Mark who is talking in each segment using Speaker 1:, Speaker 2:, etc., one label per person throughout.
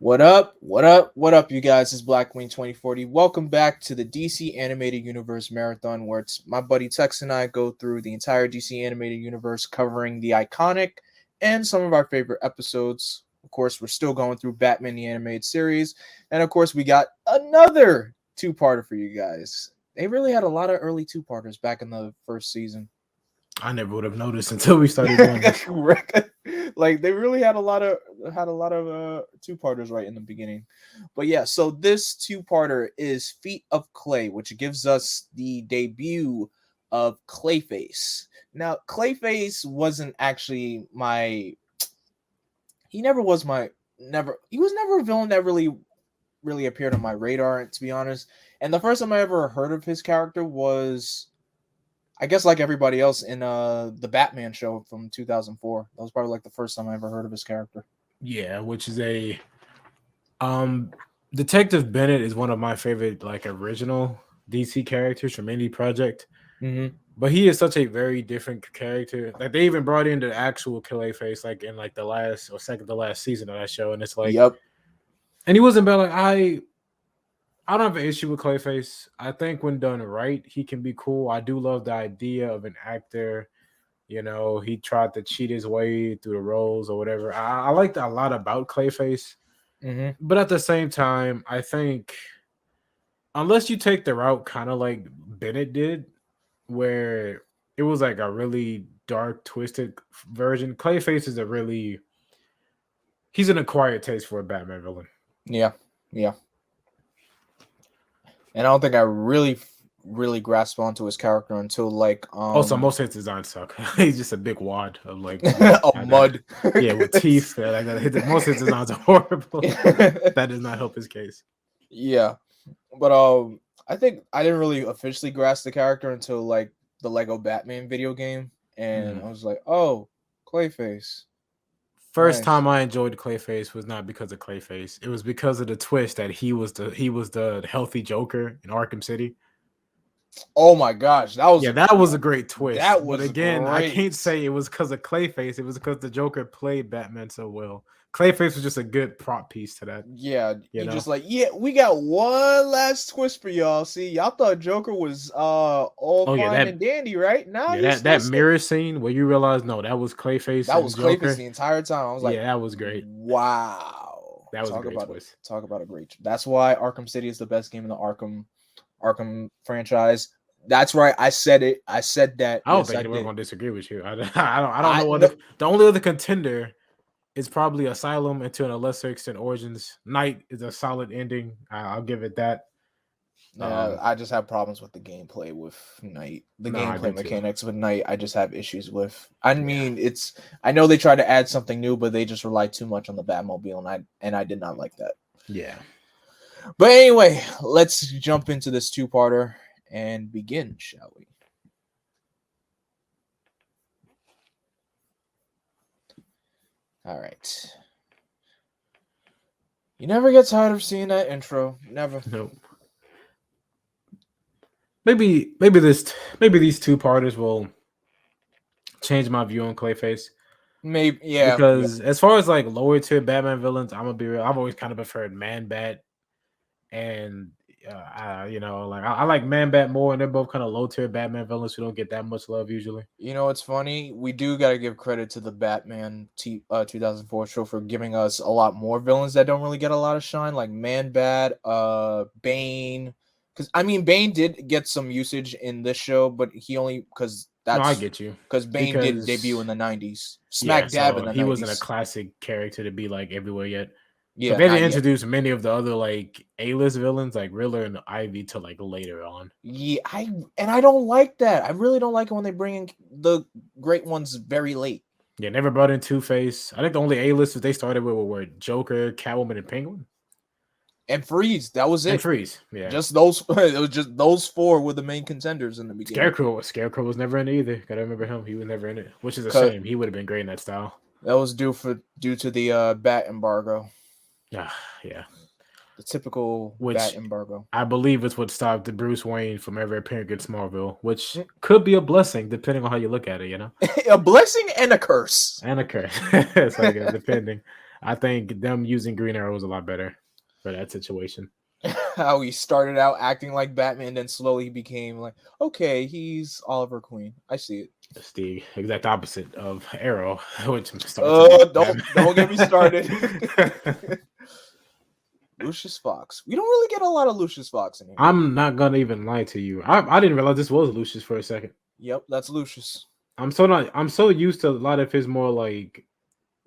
Speaker 1: What up? What up? What up, you guys? It's Black Wing 2040. Welcome back to the DC Animated Universe Marathon, where it's my buddy Tex and I go through the entire DC Animated Universe, covering the iconic and some of our favorite episodes. Of course, we're still going through Batman the Animated Series, and of course, we got another two-parter for you guys. They really had a lot of early two-parters back in the first season.
Speaker 2: I never would have noticed until we started doing this.
Speaker 1: Like they really had a lot of two-parters right in the beginning. But yeah, so this two-parter is Feet of Clay, which gives us the debut of Clayface. Now, Clayface wasn't actually he was never a villain that really appeared on my radar, to be honest. And the first time I ever heard of his character was, I guess, like everybody else, in the Batman show from 2004. That was probably like the first time I ever heard of his character.
Speaker 2: Yeah, which is a Detective Bennett is one of my favorite like original DC characters from any project.
Speaker 1: Mm-hmm.
Speaker 2: But he is such a very different character. Like they even brought in the actual Clayface like in like the last or second to last season of that show, and it's like,
Speaker 1: Yep.
Speaker 2: And he wasn't bad. Like I don't have an issue with Clayface. I think when done right, he can be cool. I do love the idea of an actor. You know, he tried to cheat his way through the roles or whatever. I liked a lot about Clayface.
Speaker 1: Mm-hmm.
Speaker 2: But at the same time, I think unless you take the route kind of like Bennett did, where it was like a really dark, twisted version, Clayface is he's an acquired taste for a Batman villain.
Speaker 1: Yeah. And I don't think I really grasped onto his character until like
Speaker 2: Also, most of his designs suck. He's just a big wad of like
Speaker 1: mud.
Speaker 2: Yeah, with teeth. Like that. Most of his designs are horrible. That does not help his case.
Speaker 1: Yeah, but I think I didn't really officially grasp the character until like the Lego Batman video game, and I was like, oh, Clayface.
Speaker 2: First time I enjoyed Clayface was not because of Clayface. It was because of the twist that he was the healthy Joker in Arkham City.
Speaker 1: Oh my gosh, that
Speaker 2: was a great twist. But again,
Speaker 1: great.
Speaker 2: I can't say it was because of Clayface. It was because the Joker played Batman so well. Clayface was just a good prop piece to that.
Speaker 1: Yeah, just like, we got one last twist for y'all. See, y'all thought Joker was all fine and dandy, right? Now
Speaker 2: that mirror scene where you realize that was Clayface.
Speaker 1: That was Clayface the entire time. I was like,
Speaker 2: that was great.
Speaker 1: Wow,
Speaker 2: that was a great twist.
Speaker 1: Talk about a great. That's why Arkham City is the best game in the Arkham franchise. That's right. I said it. I said that.
Speaker 2: I don't think anyone's gonna disagree with you. I don't know what the only other contender is probably Asylum, and to a lesser extent Origins. Night is a solid ending. I'll give it that.
Speaker 1: I just have problems with the gameplay with Night. The gameplay mechanics with Night, I just have issues with. I mean, I know they try to add something new, but they just rely too much on the Batmobile, and I did not like that.
Speaker 2: Yeah.
Speaker 1: But anyway, let's jump into this two-parter and begin, shall we? All right. You never get tired of seeing that intro. Never.
Speaker 2: Nope. Maybe these two-parters will change my view on Clayface.
Speaker 1: Maybe, yeah.
Speaker 2: Because as far as like lower tier Batman villains, I'm gonna be real. I've always kind of preferred Man-Bat, and I like Man-Bat more, and they're both kind of low tier Batman villains who don't get that much love usually.
Speaker 1: You know, it's funny. We do gotta give credit to the Batman 2004 show for giving us a lot more villains that don't really get a lot of shine, like Man-Bat, Bane. Because I mean, Bane did get some usage in this show, but he only
Speaker 2: I get you.
Speaker 1: Because Bane did debut in the 90s, smack dab in the 90s.
Speaker 2: He wasn't a classic character to be like everywhere yet.
Speaker 1: Yeah,
Speaker 2: so they didn't introduce many of the other like A-list villains like Riddler and Ivy till like later on.
Speaker 1: Yeah, I don't like that. I really don't like it when they bring in the great ones very late.
Speaker 2: Yeah, never brought in Two-Face. I think the only A-listers they started with were Joker, Catwoman, and Penguin.
Speaker 1: And Freeze, that was it.
Speaker 2: And Freeze, yeah.
Speaker 1: Just those. It was just those four were the main contenders in the beginning.
Speaker 2: Scarecrow was never in it either. Gotta remember him. He was never in it, which is a shame. He would have been great in that style.
Speaker 1: That was due to the bat embargo.
Speaker 2: Yeah.
Speaker 1: The typical bat embargo.
Speaker 2: I believe it's what stopped the Bruce Wayne from ever appearing in Smallville, which could be a blessing depending on how you look at it. You know,
Speaker 1: a blessing and a curse.
Speaker 2: So depending. I think them using Green Arrow was a lot better for that situation.
Speaker 1: How he started out acting like Batman, then slowly became like, okay, he's Oliver Queen. I see it.
Speaker 2: It's the exact opposite of Arrow, which starts.
Speaker 1: Don't get me started. Lucius Fox. We don't really get a lot of Lucius Fox in here.
Speaker 2: I'm not gonna even lie to you. I didn't realize this was Lucius for a second.
Speaker 1: Yep, that's Lucius.
Speaker 2: I'm so used to a lot of his more like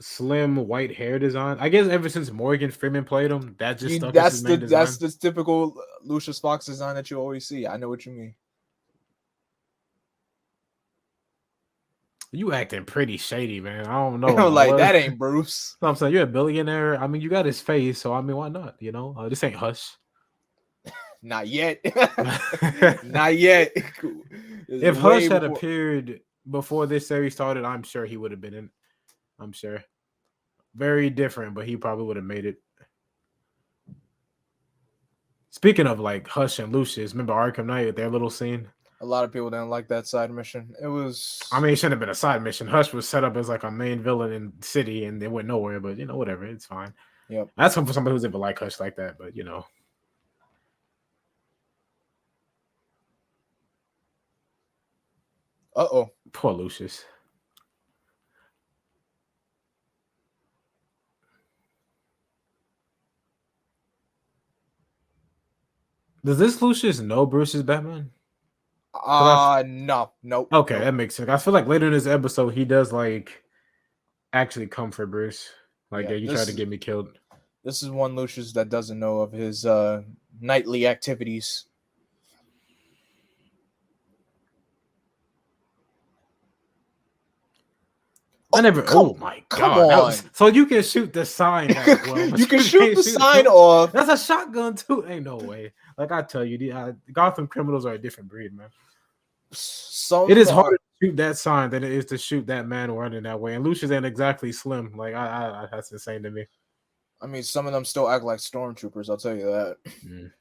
Speaker 2: slim white hair design. I guess ever since Morgan Freeman played him, that just stuck as his main design.
Speaker 1: That's the typical Lucius Fox design that you always see. I know what you mean.
Speaker 2: You acting pretty shady, man. I don't know.
Speaker 1: Like that ain't Bruce.
Speaker 2: No, I'm saying you're a billionaire. I mean, you got his face, so I mean, why not? You know, this ain't Hush.
Speaker 1: Not yet. Not yet.
Speaker 2: If Hush had appeared before this series started, I'm sure he would have been in. I'm sure. Very different, but he probably would have made it. Speaking of like Hush and Lucius, remember Arkham Knight with their little scene?
Speaker 1: A lot of people didn't like that side mission. It was.
Speaker 2: I mean, it shouldn't have been a side mission. Hush was set up as like a main villain in the city, and they went nowhere. But you know, whatever, it's fine.
Speaker 1: Yep.
Speaker 2: That's for somebody who's ever like Hush like that. But you know.
Speaker 1: Uh-oh.
Speaker 2: Poor Lucius. Does this Lucius know Bruce is Batman?
Speaker 1: No.
Speaker 2: Okay, that makes sense. I feel like later in this episode, he does like actually come for Bruce. Like, yeah, you tried to get me killed.
Speaker 1: This is one Lucius that doesn't know of his nightly activities.
Speaker 2: Oh my god! So you can shoot the sign that well.
Speaker 1: You can shoot the sign off.
Speaker 2: That's a shotgun too. Ain't no way. Like I tell you, the Gotham criminals are a different breed, man. It is harder to shoot that sign than it is to shoot that man running that way. And Lucius ain't exactly slim. Like I that's insane to me.
Speaker 1: I mean, some of them still act like stormtroopers. I'll tell you that.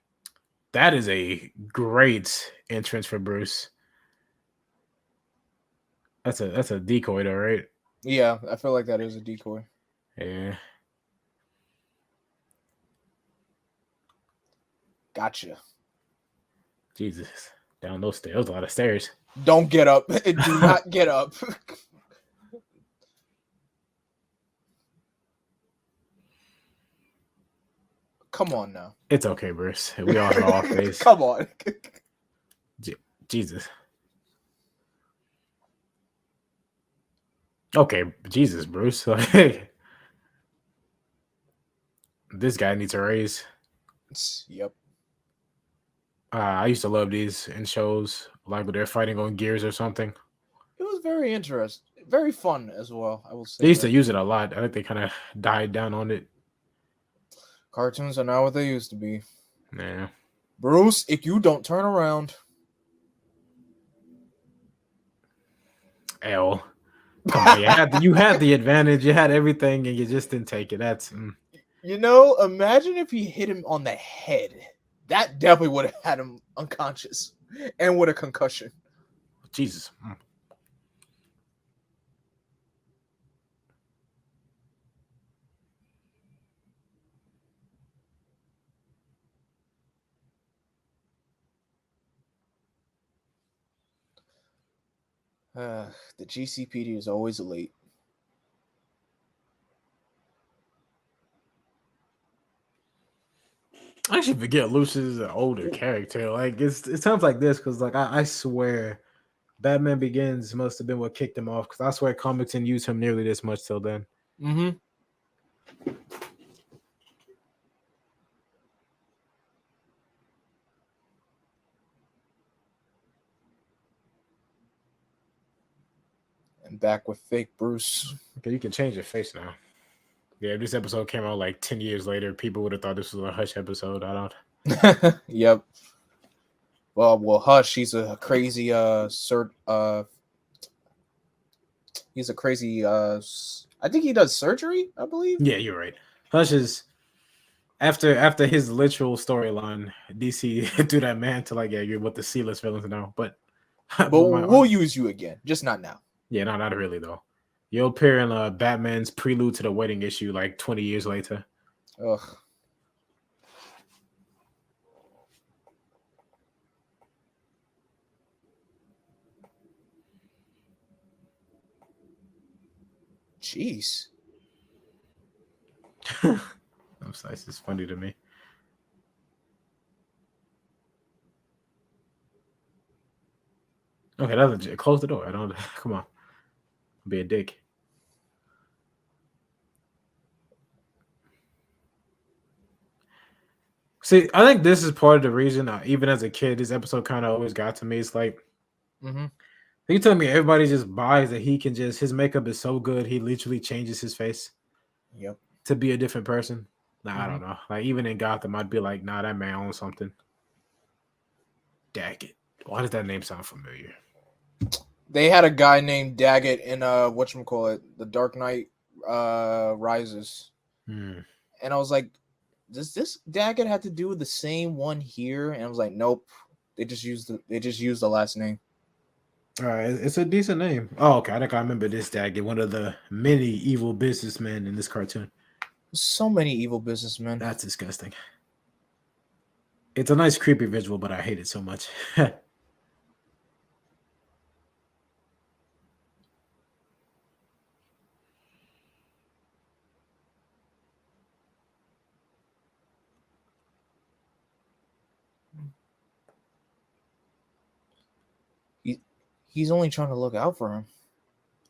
Speaker 2: That is a great entrance for Bruce. That's a decoy, though, right?
Speaker 1: Yeah, I feel like that is a decoy.
Speaker 2: Yeah.
Speaker 1: Gotcha.
Speaker 2: Jesus. Down those stairs. A lot of stairs.
Speaker 1: Don't get up. Do not get up. Come on now.
Speaker 2: It's okay, Bruce. We all have off face.
Speaker 1: Come on.
Speaker 2: Jesus. Okay, Jesus, Bruce. This guy needs a raise.
Speaker 1: Yep.
Speaker 2: I used to love these in shows, like when they're fighting on gears or something.
Speaker 1: It was very interesting. Very fun as well, I will say.
Speaker 2: They used to use it a lot. I think they kind of died down on it.
Speaker 1: Cartoons are not what they used to be.
Speaker 2: Yeah.
Speaker 1: Bruce, if you don't turn around.
Speaker 2: L. Come on, you had the advantage. You had everything, and you just didn't take it. That's.
Speaker 1: You know, imagine if he hit him on the head. That definitely would have had him unconscious and with a concussion.
Speaker 2: Jesus.
Speaker 1: The GCPD is always late.
Speaker 2: I actually forget Lucius is an older character. Like it sounds like this because like I swear Batman Begins must have been what kicked him off because I swear comics didn't use him nearly this much till then.
Speaker 1: Mm-hmm. And back with fake Bruce.
Speaker 2: Okay, you can change your face now. Yeah, if this episode came out like 10 years later, people would have thought this was a Hush episode. I don't.
Speaker 1: Yep. Well, Hush, he's a crazy he's a crazy I think he does surgery, I believe.
Speaker 2: Yeah, you're right. Hush is after his literal storyline, DC threw that man to like you're with the C-list villains now. But
Speaker 1: we'll use you again, just not now.
Speaker 2: Yeah, no, not really though. You'll appear in Batman's Prelude to the Wedding issue like 20 years later.
Speaker 1: Ugh. Jeez.
Speaker 2: That's nice. It's funny to me. Okay, that's legit. Close the door. I don't. Come on. Be a dick. See, I think this is part of the reason, even as a kid, this episode kind of always got to me. It's like, you tell me everybody just buys that he can just, his makeup is so good, he literally changes his face to be a different person. Nah, I don't know. Like, even in Gotham, I'd be like, nah, that man owns something. Daggett. Why does that name sound familiar?
Speaker 1: They had a guy named Daggett in whatchamacallit, The Dark Knight Rises. And I was like, does this Daggett have to do with the same one here? And I was like, nope. They just used the last name.
Speaker 2: All right, it's a decent name. Oh, okay. I think I remember this Daggett, one of the many evil businessmen in this cartoon.
Speaker 1: So many evil businessmen.
Speaker 2: That's disgusting. It's a nice creepy visual, but I hate it so much.
Speaker 1: He's only trying to look out for him.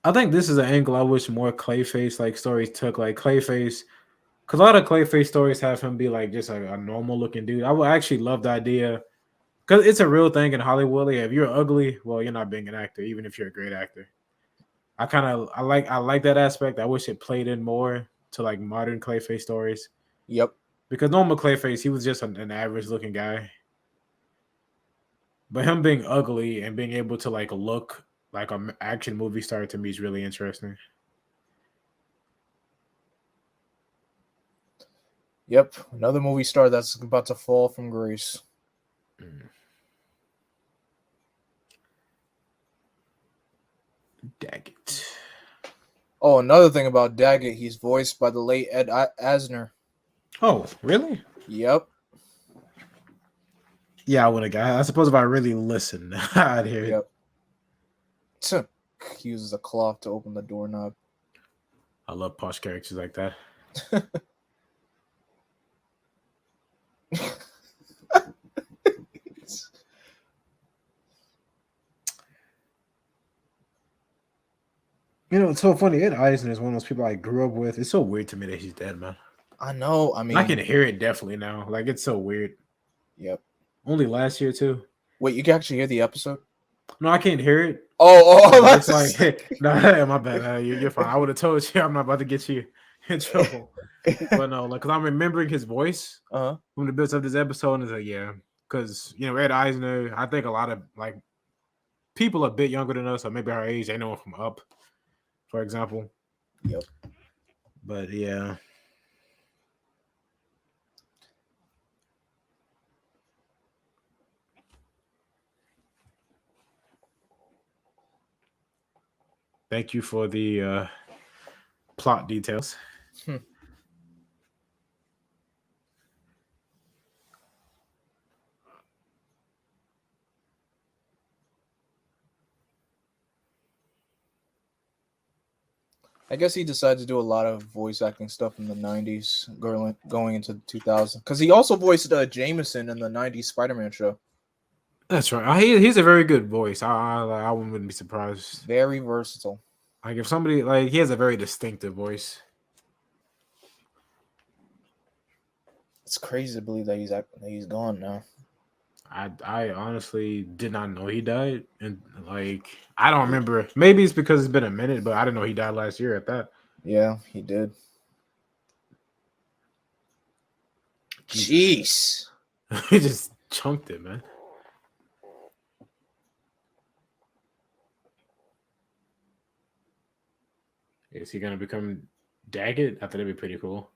Speaker 2: I think this is an angle I wish more Clayface like stories took. Like Clayface, because a lot of Clayface stories have him be like just like a normal looking dude. I would actually love the idea because it's a real thing in Hollywood. Like, if you're ugly, well, you're not being an actor, even if you're a great actor. I like that aspect. I wish it played in more to like modern Clayface stories.
Speaker 1: Yep.
Speaker 2: Because normal Clayface, he was just an average looking guy. But him being ugly and being able to like look like an action movie star to me is really interesting.
Speaker 1: Yep. Another movie star that's about to fall from grace.
Speaker 2: Daggett.
Speaker 1: Oh, another thing about Daggett, he's voiced by the late Ed Asner.
Speaker 2: Oh, really?
Speaker 1: Yep.
Speaker 2: Yeah, I would have got. I suppose if I really listened, I'd hear it.
Speaker 1: Yep. He uses a cloth to open the doorknob.
Speaker 2: I love posh characters like that. You know, it's so funny. Ed Eisner is one of those people I grew up with. It's so weird to me that he's dead, man.
Speaker 1: I know. I mean,
Speaker 2: I can hear it definitely now. Like, it's so weird.
Speaker 1: Yep.
Speaker 2: Only last year too.
Speaker 1: Wait, you can actually hear the episode?
Speaker 2: No, I can't hear it.
Speaker 1: Oh,
Speaker 2: it's like, nah, my bad. You're fine. I would have told you I'm not about to get you in trouble. But no, like, because I'm remembering his voice from the bits of this episode, and it's like, yeah, because you know Ed Eisner. I think a lot of like people a bit younger than us, or maybe our age, they know him from Up, for example.
Speaker 1: Yep.
Speaker 2: But yeah. Thank you for the plot details.
Speaker 1: I guess he decided to do a lot of voice acting stuff in the 90s, going into the 2000s. Because he also voiced Jameson in the 90s Spider-Man show.
Speaker 2: That's right. He's a very good voice. I wouldn't be surprised.
Speaker 1: Very versatile.
Speaker 2: Like, if somebody, like, he has a very distinctive voice.
Speaker 1: It's crazy to believe that he's gone now.
Speaker 2: I honestly did not know he died, and like I don't remember. Maybe it's because it's been a minute, but I didn't know he died last year at that.
Speaker 1: Yeah, he did. Jeez.
Speaker 2: He just chunked it, man. Is he gonna become Daggett? I thought that'd be pretty cool.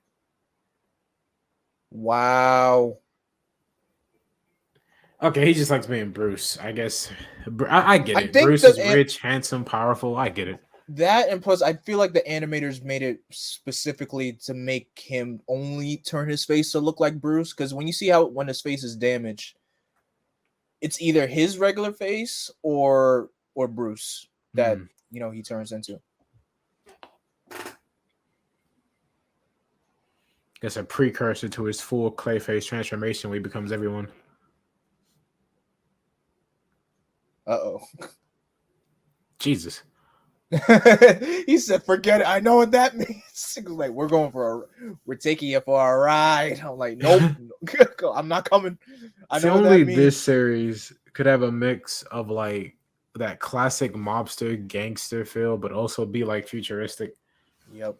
Speaker 1: Wow.
Speaker 2: Okay, he just likes being Bruce, I guess. I get it. Bruce is rich, handsome, powerful. I get it.
Speaker 1: That, and plus, I feel like the animators made it specifically to make him only turn his face to look like Bruce. Because when you see how when his face is damaged, it's either his regular face or Bruce that he turns into.
Speaker 2: It's a precursor to his full Clayface transformation where he becomes everyone.
Speaker 1: Uh-oh.
Speaker 2: Jesus.
Speaker 1: He said, "Forget it. I know what that means." He was like, we're taking you for a ride. I'm like, nope, I'm not coming. I know what that means.
Speaker 2: This series could have a mix of like that classic mobster gangster feel, but also be like futuristic.
Speaker 1: Yep.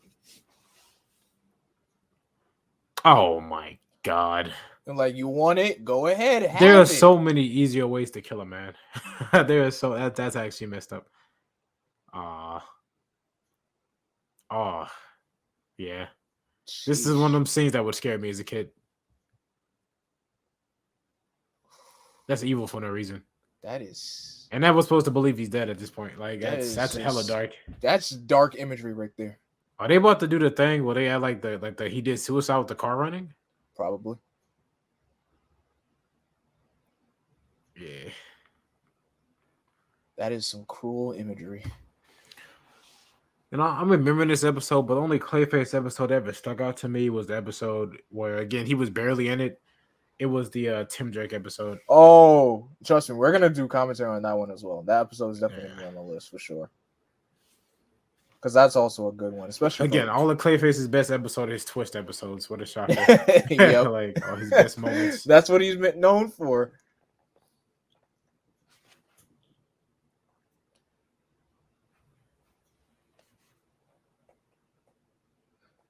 Speaker 2: Oh my god.
Speaker 1: And like, you want it? Go ahead.
Speaker 2: There are so many easier ways to kill a man. That's actually messed up. Yeah. Jeez. This is one of them scenes that would scare me as a kid. That's evil for no reason.
Speaker 1: That is.
Speaker 2: And I was supposed to believe he's dead at this point. Like that's hella dark.
Speaker 1: That's dark imagery right there.
Speaker 2: Are they about to do the thing where they had like the he did suicide with the car running?
Speaker 1: Probably.
Speaker 2: Yeah.
Speaker 1: That is some cruel imagery.
Speaker 2: And I'm remembering this episode, but the only Clayface episode that ever stuck out to me was the episode where, again, he was barely in it. It was the Tim Drake episode.
Speaker 1: Oh, trust me, we're going to do commentary on that one as well. That episode is definitely going to be on the list for sure. Because that's also a good one, especially
Speaker 2: again. All of Clayface's best episode is twist episodes. What a shocker!
Speaker 1: Yep.
Speaker 2: Like all his best moments.
Speaker 1: That's what he's been known for.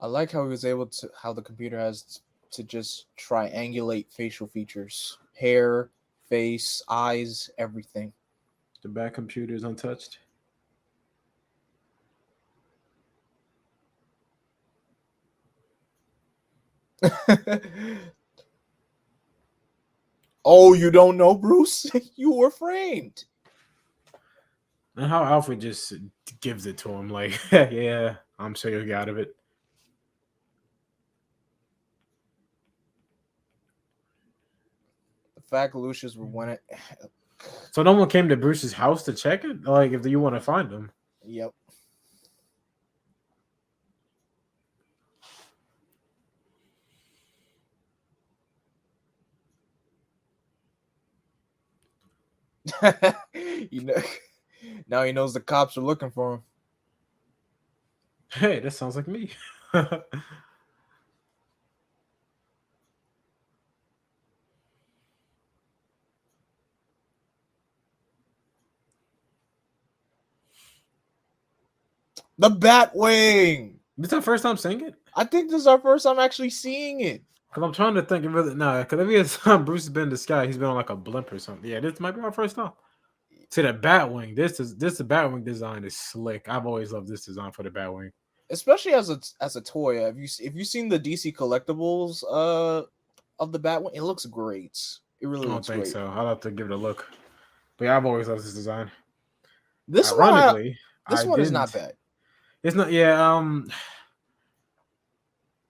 Speaker 1: I like how he was able to, how the computer has to just triangulate facial features, hair, face, eyes, everything.
Speaker 2: The back computer is untouched.
Speaker 1: Oh, you don't know, Bruce? You were framed.
Speaker 2: And how Alfred just gives it to him, like, yeah, I'm sure you'll get out of it.
Speaker 1: The fact Lucius would want it.
Speaker 2: So no one came to Bruce's house to check it? Like, if you want to find him.
Speaker 1: Yep. Now he knows the cops are looking for him.
Speaker 2: Hey, that sounds like me.
Speaker 1: The Batwing.
Speaker 2: This is our first time seeing it?
Speaker 1: I think this is our first time actually seeing it.
Speaker 2: Because I'm trying to think of it. No, because every time Bruce has been in the sky, he's been on like a blimp or something. Yeah, this might be our first time. See, the Batwing. This the Batwing design is slick. I've always loved this design for the Batwing.
Speaker 1: Especially as a toy. If you seen the DC collectibles of the Batwing, it looks great. It really looks great. I don't think
Speaker 2: so. I'll have to give it a look. But yeah, I've always loved this design.
Speaker 1: This one is not bad.
Speaker 2: It's not. Yeah.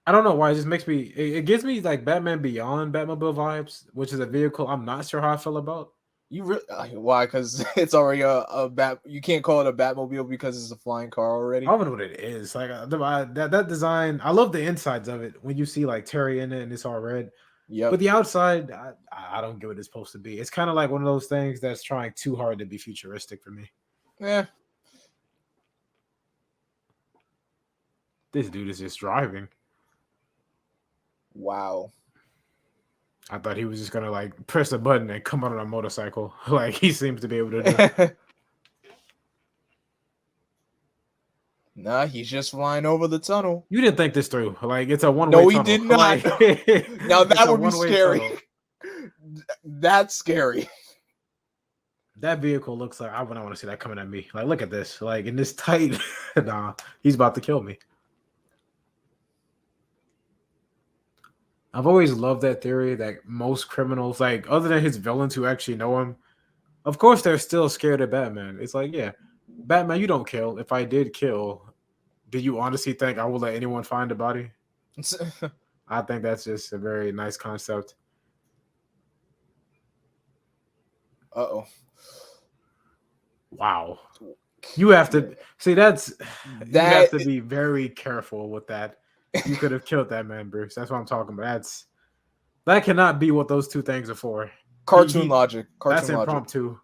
Speaker 2: I don't know why. It just makes me. It gives me like Batman Beyond Batmobile vibes, which is a vehicle I'm not sure how I feel about.
Speaker 1: Why? Because it's already a bat. You can't call it a Batmobile because it's a flying car already.
Speaker 2: I don't know what it is. Like that design. I love the insides of it. When you see like Terry in it and it's all red. Yeah. But the outside, I don't get what it's supposed to be. It's kind of like one of those things that's trying too hard to be futuristic for me.
Speaker 1: Yeah.
Speaker 2: This dude is just driving.
Speaker 1: Wow.
Speaker 2: I thought he was just gonna like press a button and come out on a motorcycle, like he seems to be able to do.
Speaker 1: Nah, he's just flying over the tunnel.
Speaker 2: You didn't think this through. Like it's a one-way tunnel.
Speaker 1: No, he did not. Like, now that would be scary. That's scary.
Speaker 2: That vehicle looks like I wouldn't want to see that coming at me. Like, look at this. Like in this tight, nah, he's about to kill me. I've always loved that theory that most criminals, like other than his villains who actually know him, of course they're still scared of Batman. It's like, yeah, Batman, you don't kill. If I did kill, do you honestly think I will let anyone find the body? I think that's just a very nice concept.
Speaker 1: Uh-oh.
Speaker 2: Wow. You have to see that's you have
Speaker 1: That
Speaker 2: to be very careful with that. You could have killed that man, Bruce. That's what I'm talking about. That cannot be what those two things are for.
Speaker 1: cartoon logic.
Speaker 2: That's
Speaker 1: Cartoon logic.
Speaker 2: impromptu.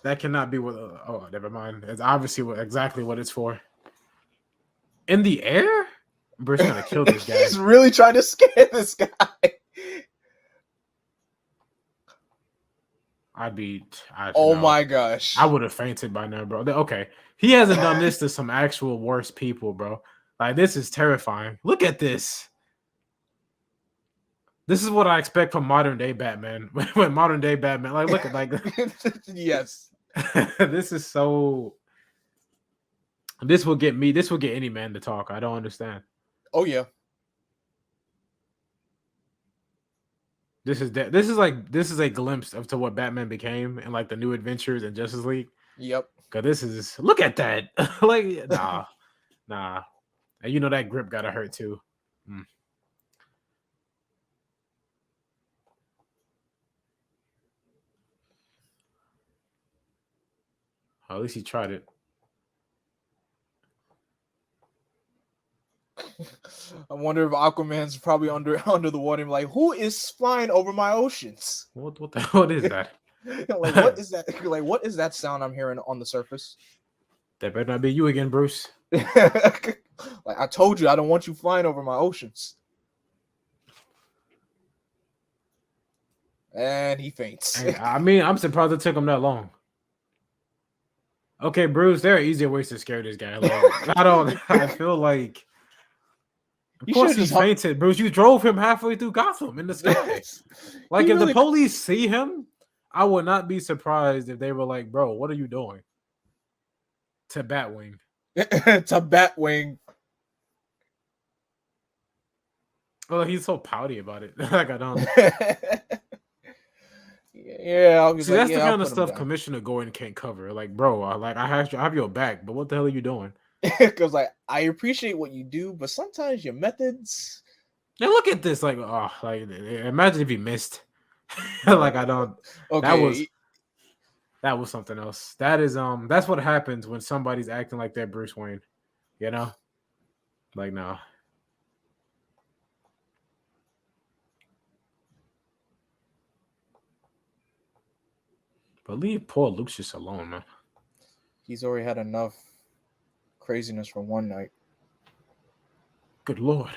Speaker 2: That cannot be what. Oh, never mind. It's obviously exactly what it's for. In the air, Bruce gonna kill this guy.
Speaker 1: He's really trying to scare this guy.
Speaker 2: Oh
Speaker 1: my gosh.
Speaker 2: I would have fainted by now, bro. Okay, he hasn't done this to some actual worse people, bro. Like, this is terrifying. Look at this. This is what I expect from modern day Batman. When modern day Batman, like, look at like,
Speaker 1: yes.
Speaker 2: This is so. This will get me. This will get any man to talk. I don't understand.
Speaker 1: Oh yeah.
Speaker 2: This is a glimpse of to what Batman became and like the New Adventures and Justice League.
Speaker 1: Yep.
Speaker 2: Cause this is look at that. Like, nah. And you know that grip gotta hurt too. At least he tried it.
Speaker 1: I wonder if Aquaman's probably under the water, like, who is flying over my oceans?
Speaker 2: What is that?
Speaker 1: Like, what is that? Like, what is that sound I'm hearing on the surface?
Speaker 2: That better not be you again, Bruce.
Speaker 1: Like, I told you, I don't want you flying over my oceans. And he faints.
Speaker 2: I mean, I'm surprised it took him that long. Okay, Bruce, there are easier ways to scare this guy. Like, I feel like. Of course he fainted, Bruce. You drove him halfway through Gotham in the sky. Like, if the police see him, I would not be surprised if they were like, bro, what are you doing? To Batwing.
Speaker 1: To Batwing.
Speaker 2: Well, he's so pouty about it. Like, I don't.
Speaker 1: Yeah,
Speaker 2: see, that's the kind of stuff Commissioner Gordon can't cover. Like, bro, I have your back, but what the hell are you doing?
Speaker 1: Because, like, I appreciate what you do, but sometimes your methods.
Speaker 2: Yeah, look at this. Like, imagine if he missed. Like, I don't. Okay, that was something else. That is that's what happens when somebody's acting like they're Bruce Wayne. You know, like, no. But leave poor Lucius alone, man.
Speaker 1: He's already had enough craziness for one night.
Speaker 2: Good Lord.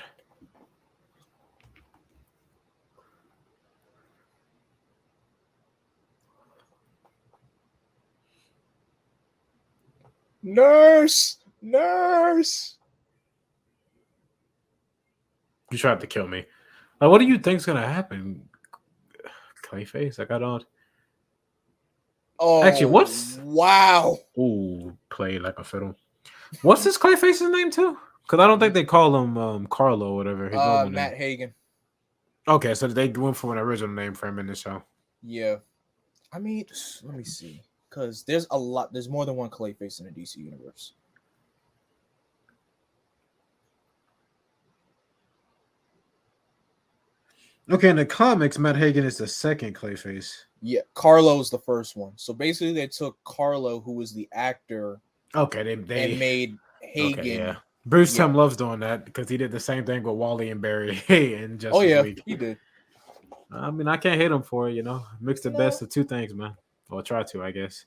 Speaker 1: Nurse!
Speaker 2: You tried to kill me. Like, what do you think's gonna happen? Clayface? Like, I don't.
Speaker 1: Oh,
Speaker 2: actually, what's
Speaker 1: wow?
Speaker 2: Ooh, play like a fiddle. What's this Clayface's name too? Because I don't think they call him Carlo or whatever. His normal
Speaker 1: Matt
Speaker 2: name.
Speaker 1: Hagen.
Speaker 2: Okay, so they went for an original name for him in the show.
Speaker 1: Yeah, I mean, let me see, because there's a lot. There's more than one Clayface in the DC universe.
Speaker 2: Okay, in the comics, Matt Hagen is the second Clayface.
Speaker 1: Yeah, Carlo's the first one. So basically, they took Carlo, who was the actor.
Speaker 2: Okay,
Speaker 1: they made Hagen.
Speaker 2: Okay, yeah. Bruce Timm loves doing that because he did the same thing with Wally and Barry in Justice League.
Speaker 1: He did.
Speaker 2: I mean, I can't hate him for it, Mix the best of two things, man. Or try to, I guess.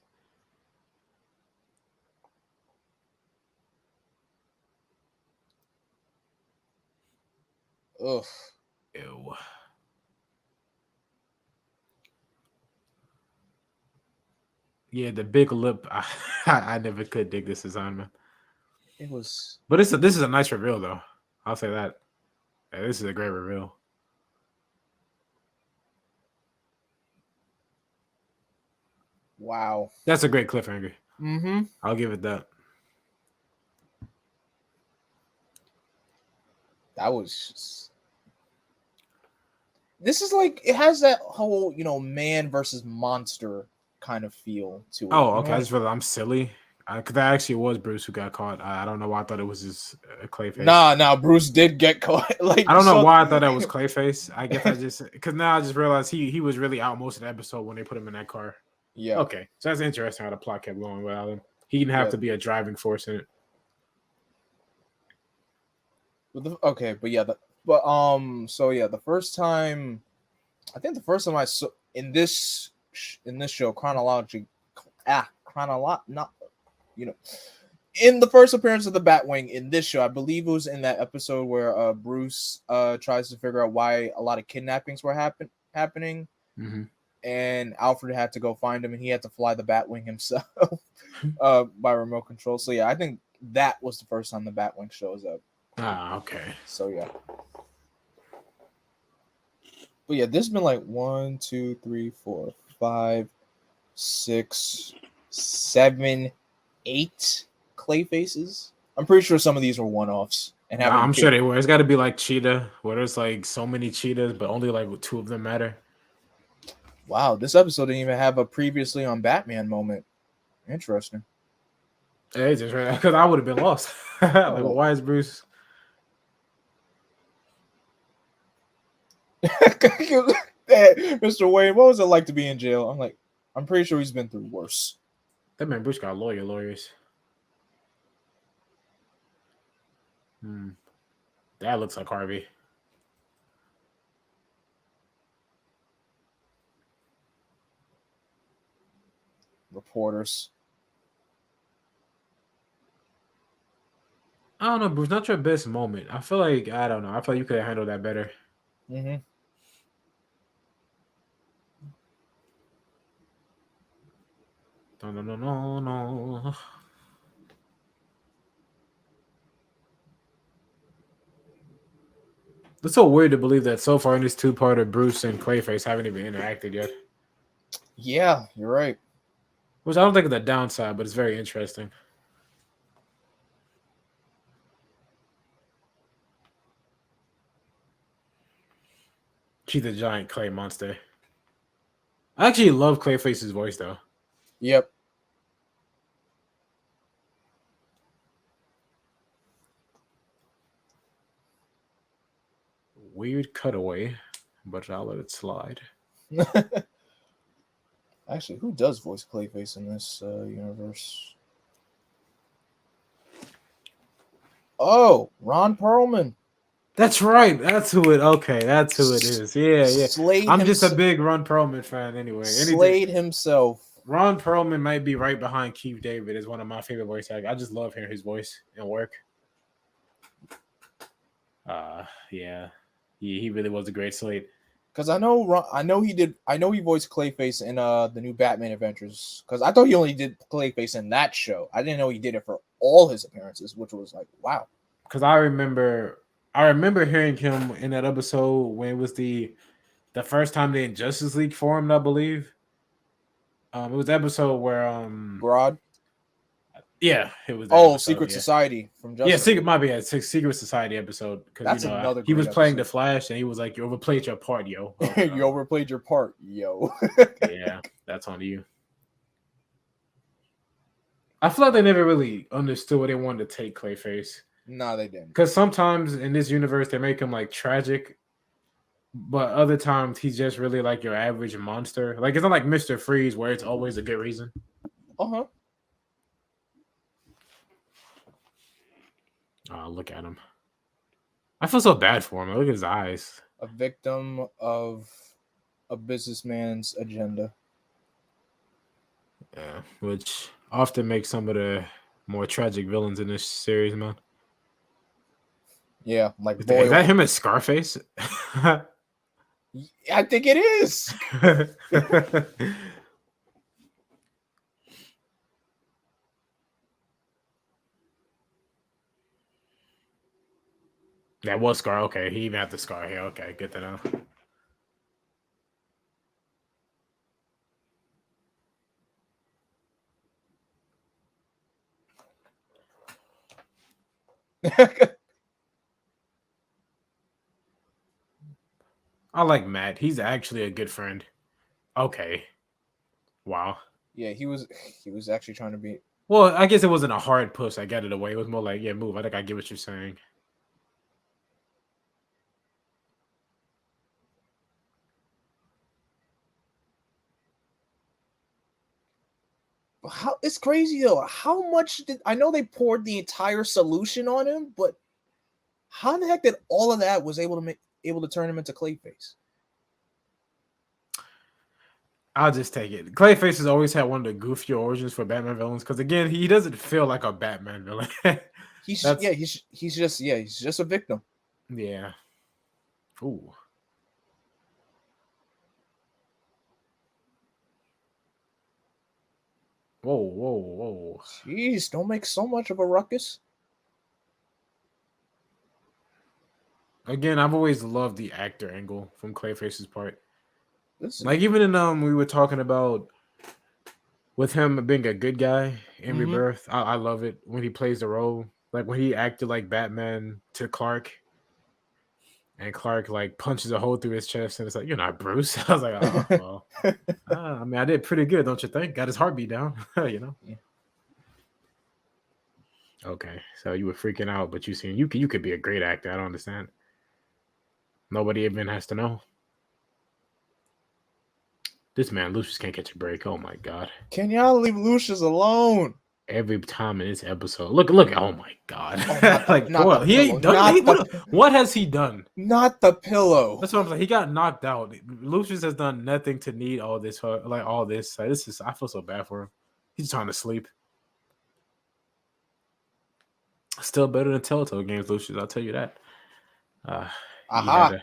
Speaker 1: Ugh.
Speaker 2: Ew. Yeah, the big lip. I never could dig this design, man.
Speaker 1: It was.
Speaker 2: But this is a nice reveal, though. I'll say that. Yeah, this is a great reveal.
Speaker 1: Wow.
Speaker 2: That's a great cliffhanger.
Speaker 1: Mm-hmm.
Speaker 2: I'll give it that.
Speaker 1: That was just... This is like, it has that whole, man versus monster kind of feel to it.
Speaker 2: Oh, okay. I just feel I'm silly Because that actually was Bruce who got caught. I don't know why I thought it was just Clayface.
Speaker 1: Nah, Bruce did get caught. Like
Speaker 2: I don't know why I thought that was Clayface. I guess I just because now I just realized he was really out most of the episode when they put him in that car.
Speaker 1: Yeah.
Speaker 2: Okay, so that's interesting how the plot kept going without him. He didn't have to be a driving force in it.
Speaker 1: The first time, I think the first time I saw in this show in the first appearance of the Batwing in this show, I believe it was in that episode where Bruce tries to figure out why a lot of kidnappings were happening, and Alfred had to go find him, and he had to fly the Batwing himself by remote control. So yeah, I think that was the first time the Batwing shows up.
Speaker 2: Ah, okay.
Speaker 1: So yeah. But yeah, there's been like 1, 2, 3, 4, 5, 6, 7, 8 Clayfaces. I'm pretty sure some of these were one-offs. And
Speaker 2: I'm sure they were. It's got to be like Cheetah, where there's like so many cheetahs, but only like 2 of them matter.
Speaker 1: Wow, this episode didn't even have a previously on Batman moment. Interesting.
Speaker 2: Hey, just right because I would have been lost. Like, why is Bruce?
Speaker 1: Mr. Wayne, what was it like to be in jail? I'm pretty sure he's been through worse.
Speaker 2: That man Bruce got lawyers. That looks like Harvey.
Speaker 1: Reporters.
Speaker 2: I don't know, Bruce. Not your best moment. I feel like I don't know. I feel like you could have handled that better.
Speaker 1: Mm-hmm.
Speaker 2: No. It's so weird to believe that so far in this 2-parter, Bruce and Clayface haven't even interacted yet.
Speaker 1: Yeah, you're right.
Speaker 2: Which I don't think is the downside, but it's very interesting. She's a giant clay monster. I actually love Clayface's voice, though.
Speaker 1: Yep.
Speaker 2: Weird cutaway, but I'll let it slide.
Speaker 1: Actually, who does voice Clayface in this universe? Oh, Ron Perlman.
Speaker 2: That's right. That's who it. Okay, that's who it is. Yeah. I'm just a big Ron Perlman fan anyway.
Speaker 1: Slade himself.
Speaker 2: Ron Perlman might be right behind Keith David as one of my favorite voice actors. I just love hearing his voice and work. Yeah, he really was a great Slade.
Speaker 1: Because I know he voiced Clayface in the new Batman Adventures. Because I thought he only did Clayface in that show. I didn't know he did it for all his appearances, which was like, wow.
Speaker 2: Because I remember hearing him in that episode when it was the first time the Injustice League formed, I believe. It was the episode where
Speaker 1: Grodd.
Speaker 2: Yeah, it was.
Speaker 1: Secret Society from Justice.
Speaker 2: Yeah, Secret Society episode because another. He was playing the Flash and he was like, "You overplayed your part, yo."
Speaker 1: You overplayed your part, yo.
Speaker 2: Yeah, that's on you. I feel like they never really understood what they wanted to take Clayface.
Speaker 1: No, they didn't.
Speaker 2: Because sometimes in this universe they make him like tragic, but other times he's just really like your average monster. Like it's not like Mr. Freeze where it's always a good reason.
Speaker 1: Uh-huh.
Speaker 2: Oh, look at him. I feel so bad for him. Look at his eyes.
Speaker 1: A victim of a businessman's agenda.
Speaker 2: Yeah, which often makes some of the more tragic villains in this series, man.
Speaker 1: Yeah, like
Speaker 2: is that him as Scarface?
Speaker 1: I think it is.
Speaker 2: That was Scar. Okay, he even had the scar here. Okay, good to know. I like Matt. He's actually a good friend. Okay. Wow.
Speaker 1: Yeah, he was actually trying to be.
Speaker 2: Well, I guess it wasn't a hard push. I got it away. It was more like, yeah, move. I think I get what you're saying.
Speaker 1: How it's crazy though. How much did I know they poured the entire solution on him, but how the heck did all of that was able to turn him into Clayface?
Speaker 2: I'll just take it. Clayface has always had one of the goofier origins for Batman villains because again, he doesn't feel like a Batman villain.
Speaker 1: He's
Speaker 2: That's
Speaker 1: he's just a victim.
Speaker 2: yeah. Ooh. Whoa, whoa, whoa.
Speaker 1: Jeez, don't make so much of a ruckus.
Speaker 2: Again, I've always loved the actor angle from Clayface's part.
Speaker 1: Listen.
Speaker 2: Like even in we were talking about with him being a good guy in Rebirth. I love it when he plays the role. Like when he acted like Batman to Clark. And Clark like punches a hole through his chest and it's like, you're not Bruce. I was like, oh well. I mean, I did pretty good, don't you think? Got his heartbeat down, you know.
Speaker 1: Yeah.
Speaker 2: Okay, so you were freaking out, but you could be a great actor. I don't understand. Nobody even has to know. This man Lucius can't catch a break. Oh my god!
Speaker 1: Can y'all leave Lucius alone?
Speaker 2: Every time in this episode, look! Oh my god!
Speaker 1: Oh,
Speaker 2: like,
Speaker 1: not
Speaker 2: well,
Speaker 1: the
Speaker 2: he
Speaker 1: pillow.
Speaker 2: ain't done. What has he done?
Speaker 1: Not the pillow.
Speaker 2: That's what I'm saying. He got knocked out. Lucius has done nothing to need all this. Like all this. Like, this is. I feel so bad for him. He's trying to sleep. Still better than Telltale games, Lucius. I'll tell you that.
Speaker 1: Aha.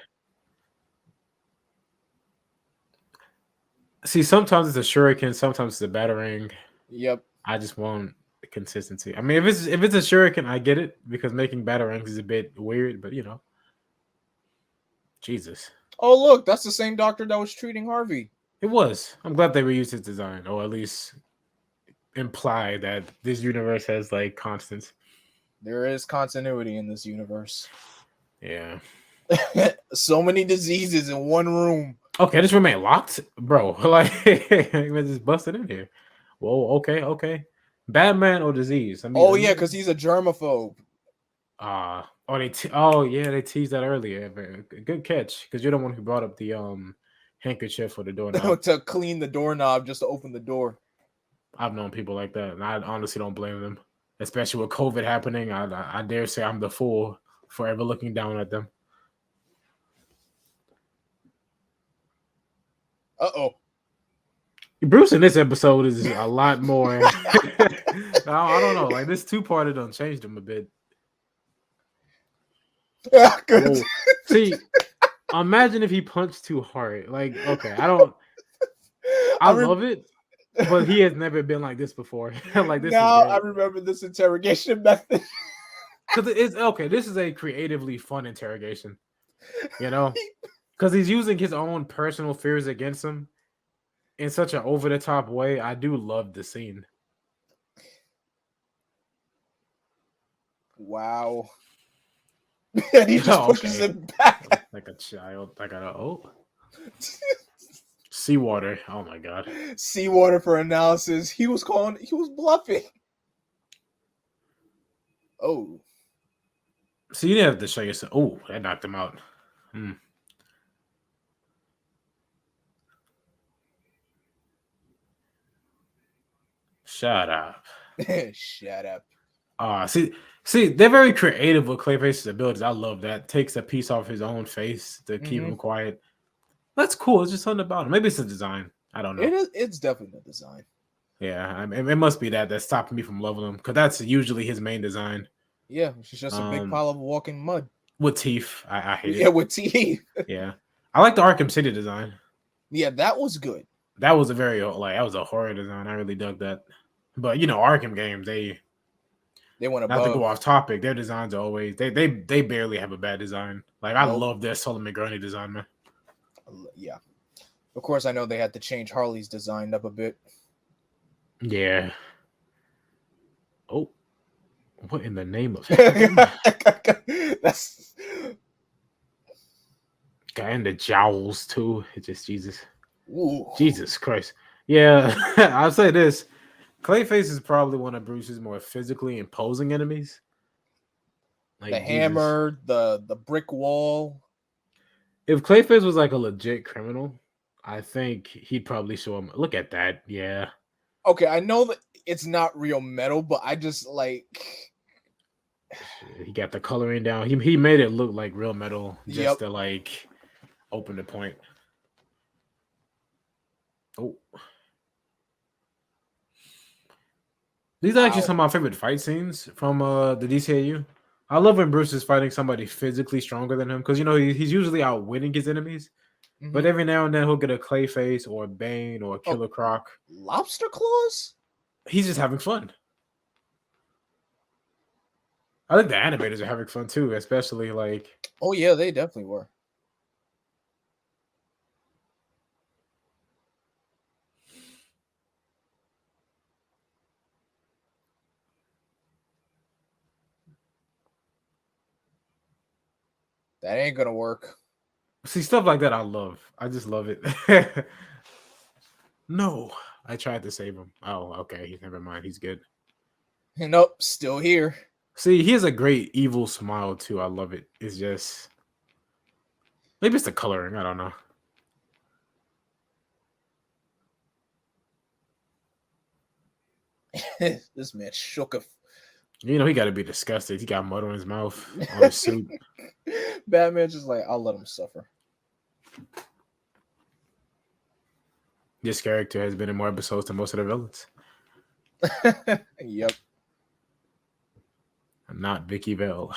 Speaker 2: See, sometimes it's a shuriken, sometimes it's a batarang.
Speaker 1: Yep.
Speaker 2: I just want consistency. I mean, if it's a shuriken, I get it because making batarangs is a bit weird, but you know, Jesus.
Speaker 1: Oh look, that's the same doctor that was treating Harvey.
Speaker 2: It was. I'm glad they reused his design, or at least imply that this universe has like constants.
Speaker 1: There is continuity in this universe.
Speaker 2: Yeah.
Speaker 1: So many diseases in one room.
Speaker 2: Okay, this room ain't locked, bro. Like, just busted in here. Whoa. Okay. Batman or disease? I mean,
Speaker 1: yeah, because he's a germaphobe.
Speaker 2: They teased that earlier. Good catch, because you're the one who brought up the handkerchief for the doorknob.
Speaker 1: To clean the doorknob just to open the door.
Speaker 2: I've known people like that, and I honestly don't blame them. Especially with COVID happening, I dare say I'm the fool for ever looking down at them.
Speaker 1: Uh-oh.
Speaker 2: Bruce in this episode is a lot more. I don't know. Like this two-parter done changed him a bit.
Speaker 1: Good.
Speaker 2: See, imagine if he punched too hard. Like, okay, I love it, but he has never been like this before. Like this.
Speaker 1: Now I remember this interrogation method.
Speaker 2: Because it's okay. This is a creatively fun interrogation. You know, because he's using his own personal fears against him in such an over-the-top way. I do love the scene.
Speaker 1: Wow. And he just pushes him back.
Speaker 2: Like a child. Like seawater. Oh my god.
Speaker 1: Seawater for analysis. He was bluffing. Oh.
Speaker 2: So you didn't have to show yourself. Oh, that knocked him out. Shut up.
Speaker 1: Shut up.
Speaker 2: See, they're very creative with Clayface's abilities. I love that. Takes a piece off his own face to keep him quiet. That's cool. It's just something about him. Maybe it's the design. I don't know.
Speaker 1: It's definitely the design.
Speaker 2: Yeah, I mean, it must be that's stopping me from loving him because that's usually his main design.
Speaker 1: Yeah, it's just a big pile of walking mud
Speaker 2: with teeth. I hate it.
Speaker 1: Yeah, with teeth.
Speaker 2: Yeah, I like the Arkham City design.
Speaker 1: Yeah, that was good.
Speaker 2: That was that was a horror design. I really dug that. But you know, Arkham games they
Speaker 1: went above.
Speaker 2: Not to go off topic, their designs are always they barely have a bad design. Like I love their Solomon Gurney design, man.
Speaker 1: Yeah, of course I know they had to change Harley's design up a bit.
Speaker 2: Yeah. Oh, what in the name of
Speaker 1: that's
Speaker 2: guy in the jowls too? It's just Jesus.
Speaker 1: Ooh.
Speaker 2: Jesus Christ. Yeah, I'll say this. Clayface is probably one of Bruce's more physically imposing enemies.
Speaker 1: The
Speaker 2: Like Jesus.
Speaker 1: hammer, the brick wall.
Speaker 2: If Clayface was like a legit criminal, I think he'd probably show him. Look at that. Yeah.
Speaker 1: Okay, I know that it's not real metal, but I just like.
Speaker 2: He got the coloring down. He made it look like real metal just
Speaker 1: Yep.
Speaker 2: to like open the point. Oh. These are actually
Speaker 1: Wow.
Speaker 2: some of my favorite fight scenes from the DCAU. I love when Bruce is fighting somebody physically stronger than him because he's usually outwitting his enemies. But
Speaker 1: Mm-hmm.
Speaker 2: every now and then he'll get a Clayface or a Bane or a
Speaker 1: Oh,
Speaker 2: Killer Croc.
Speaker 1: lobster claws?
Speaker 2: He's just having fun. I think the animators are having fun too, especially like
Speaker 1: Oh yeah, they definitely were. That ain't gonna work.
Speaker 2: see stuff like that. I love. I just love it. No, I tried to save him. Oh, okay. Never mind. He's good.
Speaker 1: Nope, still here.
Speaker 2: See, he has a great evil smile too. I love it. It's just maybe it's the coloring. I don't know.
Speaker 1: This man shook a.
Speaker 2: He got to be disgusted. He got mud on his mouth, on his suit.
Speaker 1: Batman's just like, I'll let him suffer.
Speaker 2: This character has been in more episodes than most of the villains.
Speaker 1: Yep.
Speaker 2: Not Vicky Bell.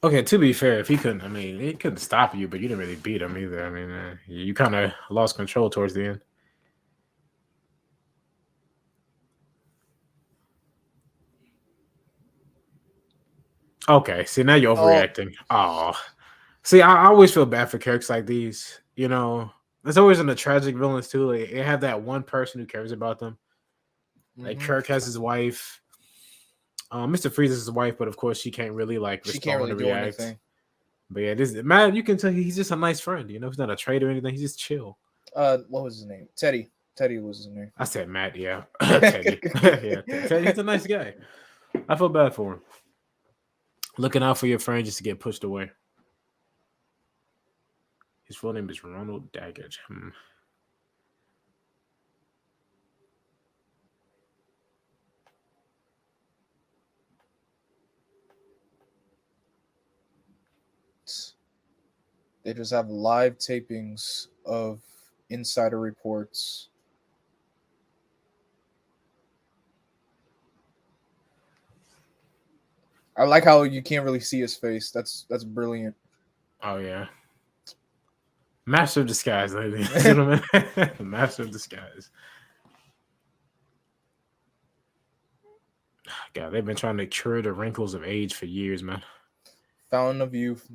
Speaker 2: Okay, to be fair, if he couldn't, he couldn't stop you, but you didn't really beat him either. You kind of lost control towards the end. Okay, see, now you're overreacting. Oh, see, I always feel bad for characters like these. There's always in the tragic villains too. Like, they have that one person who cares about them. Like
Speaker 1: Mm-hmm.
Speaker 2: Kirk has his wife. Mr. Freeze is his wife, but of course she can't really
Speaker 1: She can't
Speaker 2: respond
Speaker 1: really
Speaker 2: or
Speaker 1: do
Speaker 2: react.
Speaker 1: anything.
Speaker 2: But yeah, this man, you can tell he's just a nice friend. He's not a traitor or anything. He's just chill.
Speaker 1: What was his name? Teddy. Teddy was his name.
Speaker 2: I said Matt, yeah. Teddy. Yeah, Teddy, he's a nice guy. I feel bad for him. Looking out for your friend just to get pushed away. His full name is Ronald Daggett.
Speaker 1: They just have live tapings of insider reports. I like how you can't really see his face. That's brilliant.
Speaker 2: Oh yeah. Master of disguise, ladies and gentlemen. Master of disguise. God, they've been trying to cure the wrinkles of age for years, man.
Speaker 1: Fountain of youth.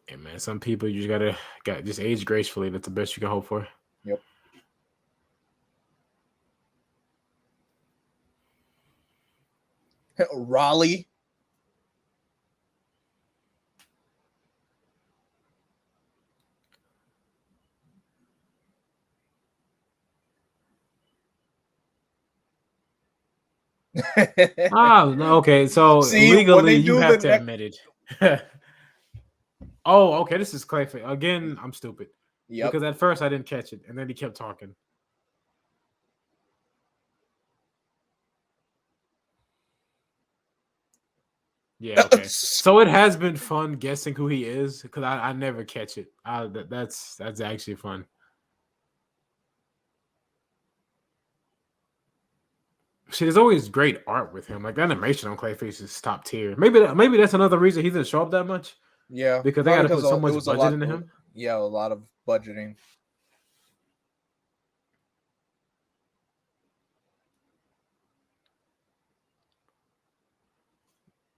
Speaker 2: Hey man, some people you just got just age gracefully. That's the best you can hope for.
Speaker 1: Yep. Raleigh.
Speaker 2: Okay. So
Speaker 1: See, when
Speaker 2: legally,
Speaker 1: they
Speaker 2: you
Speaker 1: do
Speaker 2: have
Speaker 1: the
Speaker 2: to
Speaker 1: next.
Speaker 2: admit it. Oh, okay. This is Clayface again. I'm stupid
Speaker 1: Yep.
Speaker 2: because at first I didn't catch it, and then he kept talking. Yeah. Okay. So it has been fun guessing who he is because I never catch it. That's actually fun. See, there's always great art with him. Like the animation on Clayface is top tier. Maybe that's another reason he didn't show up that much.
Speaker 1: Yeah,
Speaker 2: Because they got
Speaker 1: probably
Speaker 2: to put
Speaker 1: because
Speaker 2: so
Speaker 1: it
Speaker 2: much
Speaker 1: was a
Speaker 2: budget
Speaker 1: lot.
Speaker 2: into him.
Speaker 1: Yeah, a lot of budgeting.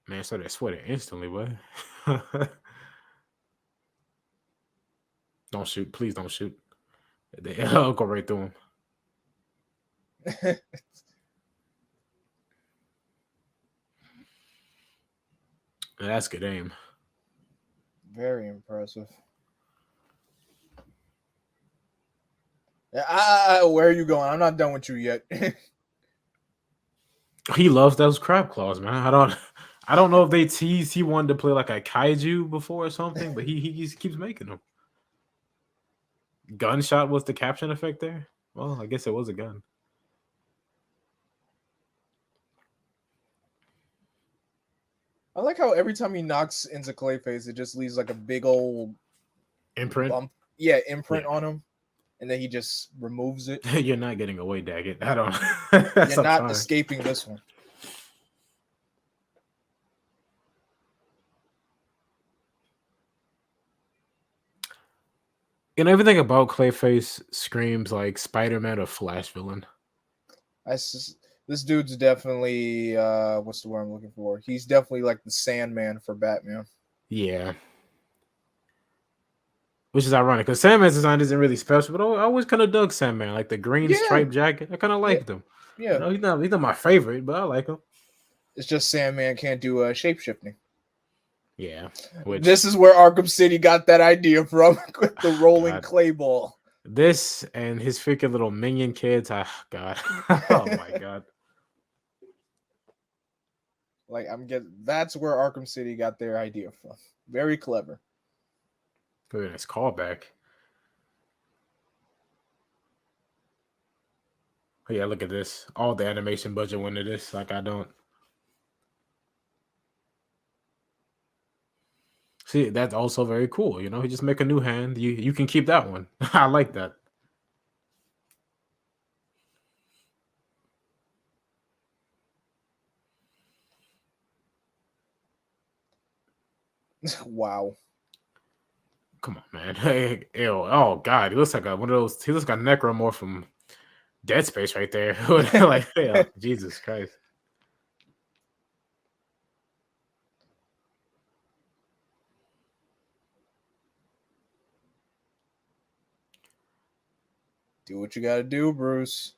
Speaker 2: Man, so they sweated instantly, what? Don't shoot. Please don't shoot. I'll go right through him. That's good aim.
Speaker 1: Very impressive. Where are you going? I'm not done with you yet.
Speaker 2: He loves those crab claws, man. I don't know if they teased he wanted to play like a kaiju before or something, but he just keeps making them. Gunshot was the caption effect there. Well, I guess it was a gun.
Speaker 1: I like how every time he knocks into Clayface, it just leaves like a big old
Speaker 2: Imprint.
Speaker 1: bump. Yeah, imprint on him, and then he just removes it.
Speaker 2: You're not getting away, Daggett. I don't.
Speaker 1: You're not escaping this one.
Speaker 2: And everything about Clayface screams like Spider-Man or Flash villain.
Speaker 1: This dude's definitely what's the word I'm looking for? He's definitely like the Sandman for Batman.
Speaker 2: Yeah. Which is ironic because Sandman's design isn't really special, but I always kind of dug Sandman, like the green striped jacket. I kind of liked him.
Speaker 1: Yeah,
Speaker 2: you know, he's not my favorite, but I like him.
Speaker 1: It's just Sandman can't do shape shifting.
Speaker 2: Yeah,
Speaker 1: this is where Arkham City got that idea from with the rolling clay ball.
Speaker 2: This and his freaking little minion kids. Oh God! Oh my God!
Speaker 1: Like that's where Arkham City got their idea from. Very clever.
Speaker 2: Good, nice callback. Oh, yeah, look at this. All the animation budget went to this. Like I don't. See, that's also very cool. You know, you just make a new hand. You can keep that one. I like that.
Speaker 1: Wow.
Speaker 2: Come on, man. Hey, ew. Oh God, he looks like one of those. He looks like a Necromorph from Dead Space right there. Like, yeah, Jesus Christ.
Speaker 1: Do what you gotta do, Bruce.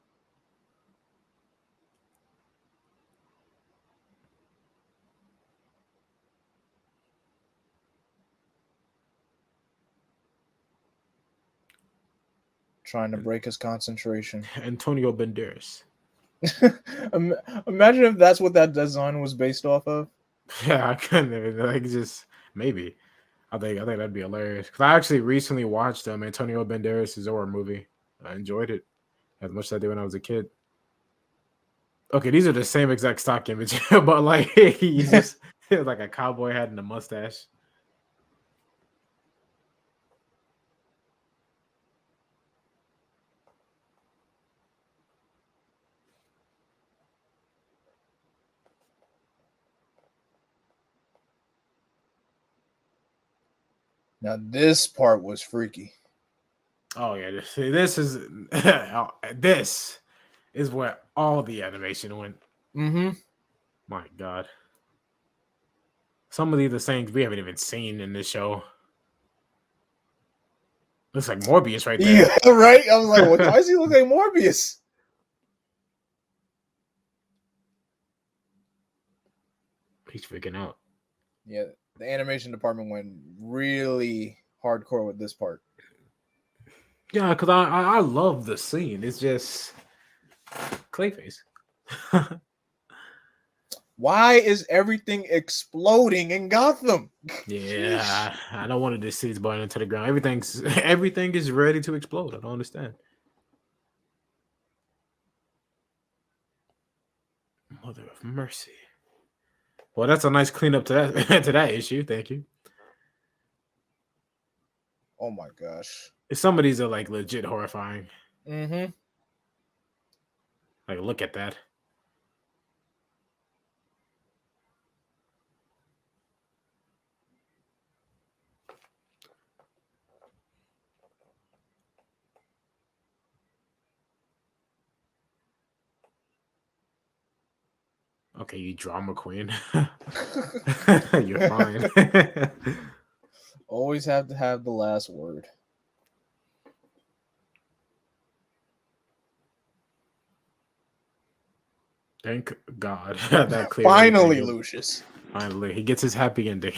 Speaker 1: Trying to break his concentration.
Speaker 2: Antonio Banderas.
Speaker 1: Imagine if that's what that design was based off of.
Speaker 2: Yeah, I couldn't even like just maybe. I think that'd be hilarious. Because I actually recently watched Antonio Banderas' Zorro movie. I enjoyed it as much as I did when I was a kid. Okay, these are the same exact stock image, but like he's just like a cowboy hat and a mustache.
Speaker 1: Now this part was freaky.
Speaker 2: Oh yeah, this is this is where all the animation went.
Speaker 1: Mm-hmm.
Speaker 2: My God, some of the things we haven't even seen in this show. Looks like Morbius right there.
Speaker 1: Yeah, right. I was like, why does he look like Morbius?
Speaker 2: He's freaking out.
Speaker 1: Yeah, the animation department went really hardcore with this part.
Speaker 2: Yeah, because I love the scene. It's just Clayface.
Speaker 1: Why is everything exploding in Gotham?
Speaker 2: Yeah, I don't want to just see this burning into the ground. Everything is ready to explode. I don't understand. Mother of mercy. Well, that's a nice cleanup to that to that issue. Thank you.
Speaker 1: Oh my gosh.
Speaker 2: Some of these are like legit horrifying.
Speaker 1: Mm-hmm.
Speaker 2: Like, look at that. Okay, you drama queen. You're fine.
Speaker 1: Always have to have the last word.
Speaker 2: Thank God. That
Speaker 1: Finally, Lucius.
Speaker 2: Finally, he gets his happy ending.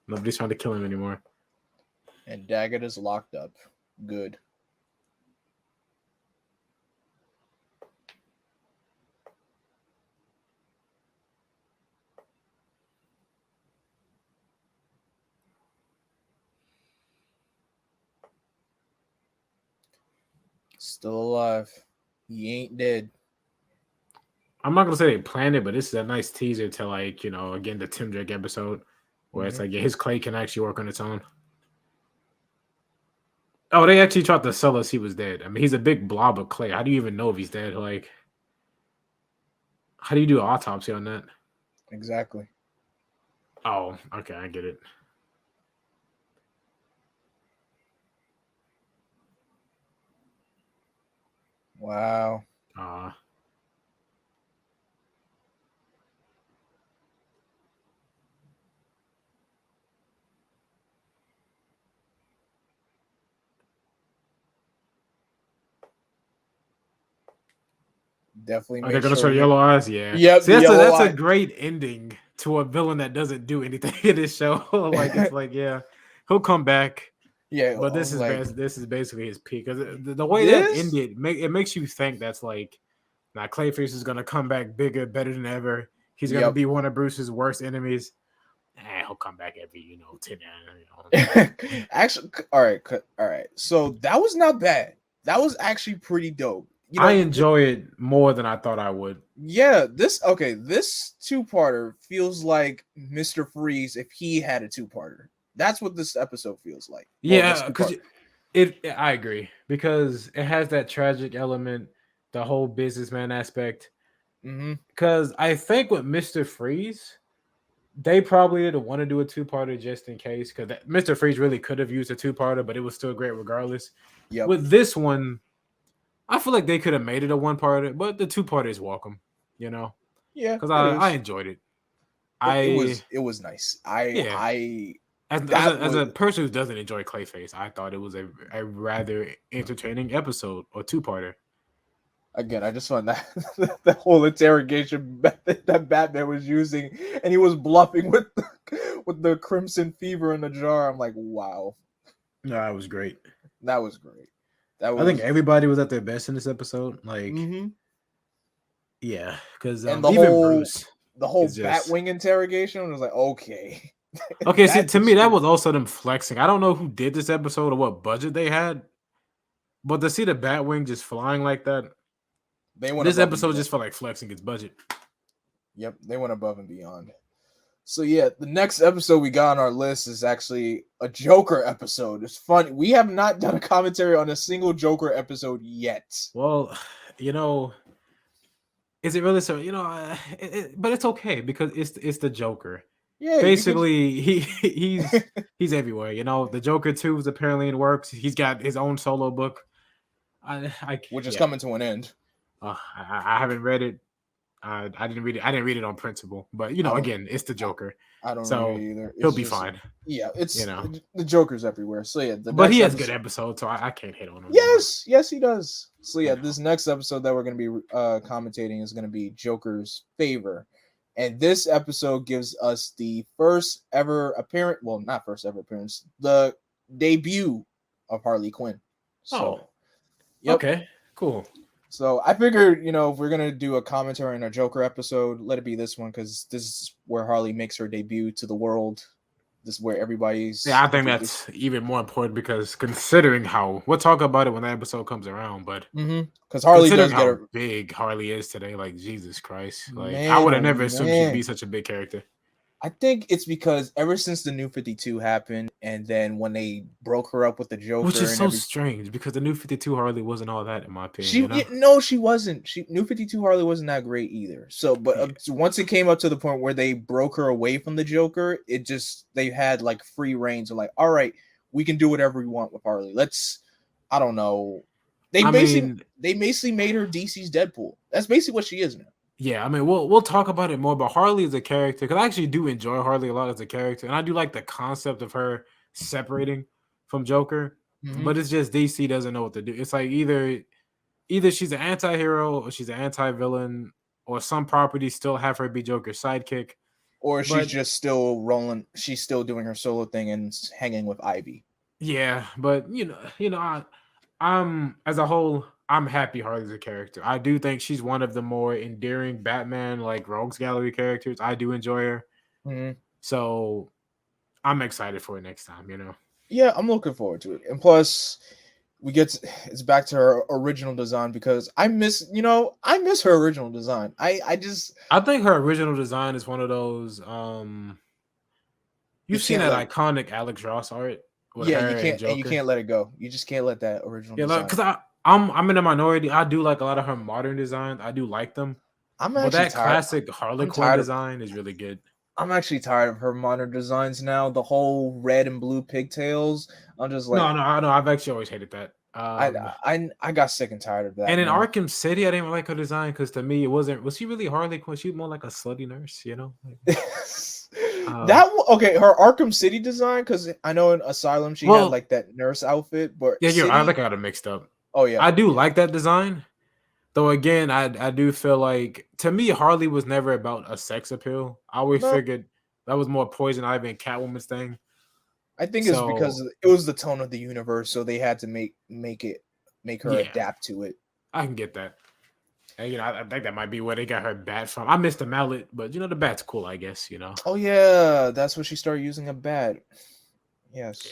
Speaker 2: Nobody's trying to kill him anymore.
Speaker 1: And Daggett is locked up. Good. Still alive. He ain't dead.
Speaker 2: I'm not gonna say they planned it, but this is a nice teaser to, like, again, the Tim Drake episode where it's like, yeah, his clay can actually work on its own. Oh, they actually tried to sell us he was dead. I mean, he's a big blob of clay. How do you even know if he's dead? Like, how do you do an autopsy on that?
Speaker 1: Exactly.
Speaker 2: Oh, okay, I get it.
Speaker 1: Wow. Definitely
Speaker 2: Are they
Speaker 1: made
Speaker 2: gonna show
Speaker 1: sure.
Speaker 2: yellow eyes? Yeah.
Speaker 1: Yep,
Speaker 2: See,
Speaker 1: the yellow
Speaker 2: that's
Speaker 1: eye.
Speaker 2: a great ending to a villain that doesn't do anything in this show. Like, it's like, yeah, he'll come back.
Speaker 1: Yeah,
Speaker 2: But
Speaker 1: I
Speaker 2: this
Speaker 1: was
Speaker 2: is
Speaker 1: like,
Speaker 2: this is basically his peak. Because the way that
Speaker 1: this?
Speaker 2: ended, it makes you think that's like, now Clayface is gonna come back bigger, better than ever. He's gonna
Speaker 1: Yep.
Speaker 2: be one of Bruce's worst enemies. He'll come back every 10.
Speaker 1: Actually, all right. So that was not bad. That was actually pretty dope.
Speaker 2: I enjoy it more than I thought I would.
Speaker 1: Yeah, this two-parter feels like Mr. Freeze if he had a two-parter. That's what this episode feels like.
Speaker 2: Yeah, because I agree, because it has that tragic element, the whole businessman aspect. Because I think with Mr. Freeze, they probably didn't want to do a two-parter just in case, because Mr. Freeze really could have used a two-parter, but it was still great regardless.
Speaker 1: Yep.
Speaker 2: With this one, I feel like they could have made it a one-parter, but the two-parter is welcome,
Speaker 1: Yeah,
Speaker 2: because I enjoyed it.
Speaker 1: It was nice.
Speaker 2: As a person who doesn't enjoy Clayface, I thought it was a rather entertaining episode or two-parter.
Speaker 1: Again, I just found that the whole interrogation method that Batman was using, and he was bluffing with the crimson fever in the jar. I'm like, wow.
Speaker 2: No, that was great.
Speaker 1: That was great.
Speaker 2: I think everybody was at their best in this episode. Like, yeah, because
Speaker 1: and
Speaker 2: even Bruce,
Speaker 1: the whole Batwing interrogation was like, okay.
Speaker 2: Okay, see, to me, that was also them flexing. I don't know who did this episode or what budget they had, but to see the Batwing just flying like that, this episode just felt like flexing its budget.
Speaker 1: Yep, they went above and beyond. So yeah, the next episode we got on our list is actually a Joker episode. It's funny. We have not done a commentary on a single Joker episode yet.
Speaker 2: Well, is it really so? But it's okay because it's the Joker. Yeah, basically he's everywhere. The Joker 2 is apparently in works. He's got his own solo book,
Speaker 1: which is coming to an end.
Speaker 2: I haven't read it. I didn't read it. I didn't read it on principle, but again, it's the Joker.
Speaker 1: I don't read it either.
Speaker 2: He'll be fine.
Speaker 1: Yeah, it's the Joker's everywhere. So yeah,
Speaker 2: but he has good episodes, so I can't hit on him.
Speaker 1: Yes, he does. So yeah, this next episode that we're going to be commentating is going to be Joker's Favor, and this episode gives us the first ever appearance. Well, not first ever appearance, the debut of Harley Quinn. So,
Speaker 2: okay, cool.
Speaker 1: So I figured, if we're gonna do a commentary on a Joker episode, let it be this one because this is where Harley makes her debut to the world. This is where everybody's.
Speaker 2: Yeah, I think that's even more important because considering how we'll talk about it when that episode comes around, but
Speaker 1: because Harley does
Speaker 2: how
Speaker 1: get her
Speaker 2: big Harley is today, like Jesus Christ, like I would have never assumed she'd be such a big character.
Speaker 1: I think it's because ever since the New 52 happened, and then when they broke her up with the Joker,
Speaker 2: which is so strange because the New 52 Harley wasn't all that, in my opinion.
Speaker 1: She wasn't. New 52 Harley wasn't that great either. So, but once it came up to the point where they broke her away from the Joker, they had like free reign. So, like, all right, we can do whatever we want with Harley. I don't know. They basically made her DC's Deadpool. That's basically what she is now.
Speaker 2: Yeah, I mean, we'll talk about it more, but Harley as a character, because I actually do enjoy Harley a lot as a character, and I do like the concept of her separating from Joker, but it's just DC doesn't know what to do. It's like either she's an anti-hero or she's an anti-villain, or some properties still have her be Joker's sidekick.
Speaker 1: or she's
Speaker 2: But
Speaker 1: just still rolling. She's still doing her solo thing and hanging with Ivy.
Speaker 2: yeah, but I'm as a whole, I'm happy Harley's a character. I do think she's one of the more endearing Batman like Rogues Gallery characters. I do enjoy her.
Speaker 1: Mhm.
Speaker 2: So I'm excited for it next time.
Speaker 1: Yeah, I'm looking forward to it. And plus, it's back to her original design because I miss her original design. I just
Speaker 2: I think her original design is one of those
Speaker 1: you
Speaker 2: you've seen
Speaker 1: can't
Speaker 2: that
Speaker 1: let it.
Speaker 2: iconic Alex Ross art with
Speaker 1: Yeah, you
Speaker 2: her and
Speaker 1: can't and you
Speaker 2: Joker.
Speaker 1: can't let it go. You just can't let that original
Speaker 2: Yeah, like
Speaker 1: design
Speaker 2: because
Speaker 1: go.
Speaker 2: I'm in a minority. I do like a lot of her modern designs. I do like them.
Speaker 1: I'm
Speaker 2: But
Speaker 1: actually
Speaker 2: that
Speaker 1: tired.
Speaker 2: classic Harley
Speaker 1: I'm
Speaker 2: Quinn
Speaker 1: tired of
Speaker 2: design is really good.
Speaker 1: I'm actually tired of her modern designs now. The whole red and blue pigtails. I'm just
Speaker 2: No,
Speaker 1: like
Speaker 2: no, I know. I've actually always hated that.
Speaker 1: I got sick and tired of
Speaker 2: And
Speaker 1: that,
Speaker 2: in
Speaker 1: man.
Speaker 2: Arkham City, I didn't like her design because to me, it wasn't. Was she really Harley Quinn? She was more like a slutty nurse.
Speaker 1: That okay, her Arkham City design, because I know in Asylum she had
Speaker 2: Well,
Speaker 1: like that nurse outfit, but
Speaker 2: yeah, I
Speaker 1: City,
Speaker 2: like got it mixed up.
Speaker 1: oh yeah,
Speaker 2: I do
Speaker 1: yeah.
Speaker 2: like that design, though. Again, I do feel like to me, Harley was never about a sex appeal. I always
Speaker 1: No,
Speaker 2: figured that was more Poison Ivy and Catwoman's thing.
Speaker 1: I think it's because
Speaker 2: So
Speaker 1: it was the tone of the universe, so they had to make her
Speaker 2: yeah,
Speaker 1: adapt to it.
Speaker 2: I can get that. And, I think that might be where they got her bat from. I missed the mallet, but the bat's cool, I guess.
Speaker 1: Oh yeah, that's when she started using a bat. Yes.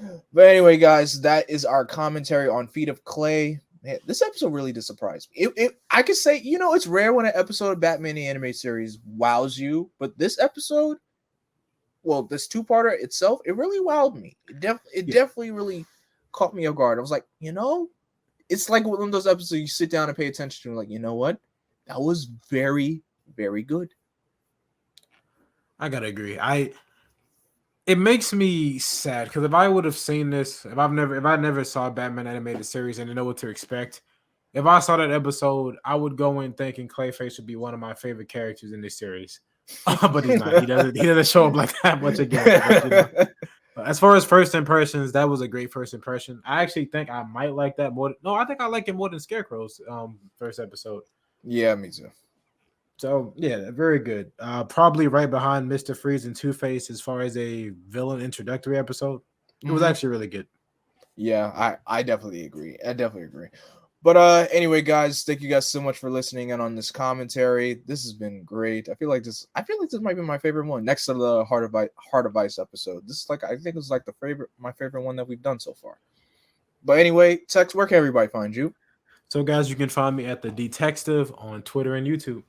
Speaker 2: Yeah.
Speaker 1: But anyway, guys, that is our commentary on Feet of Clay. Man, this episode really did surprise me. I could say, it's rare when an episode of Batman the Anime Series wows you, but this episode, well, this two-parter itself, it really wowed me. It
Speaker 2: Yeah.
Speaker 1: definitely really caught me off guard. I was like, it's like one of those episodes you sit down and pay attention to, like, you know what? That was very, very good.
Speaker 2: I gotta agree. It makes me sad because if I would have seen this, if I never saw Batman animated series and didn't know what to expect, if I saw that episode, I would go in thinking Clayface would be one of my favorite characters in this series. But he's not. He doesn't show up like that much again. But as far as first impressions, that was a great first impression. I actually think I might like that more. No, I think I like it more than Scarecrow's first episode.
Speaker 1: Yeah, me too.
Speaker 2: So yeah, very good. Probably right behind Mr. Freeze and Two Face as far as a villain introductory episode. It was actually really good.
Speaker 1: Yeah, I definitely agree. I definitely agree. But anyway, guys, thank you guys so much for listening in on this commentary. This has been great. I feel like this might be my favorite one next to the Heart of Ice episode. This is like I think it's like my favorite one that we've done so far. But anyway, Tex, where can everybody find you?
Speaker 2: So guys, you can find me at the Detective on Twitter and YouTube.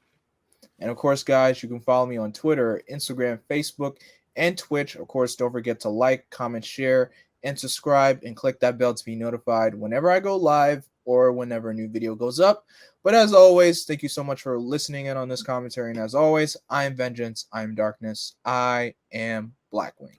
Speaker 1: And of course, guys, you can follow me on Twitter, Instagram, Facebook, and Twitch. Of course, don't forget to like, comment, share, and subscribe, and click that bell to be notified whenever I go live or whenever a new video goes up. But as always, thank you so much for listening in on this commentary. And as always, I am Vengeance, I am Darkness, I am Blackwing.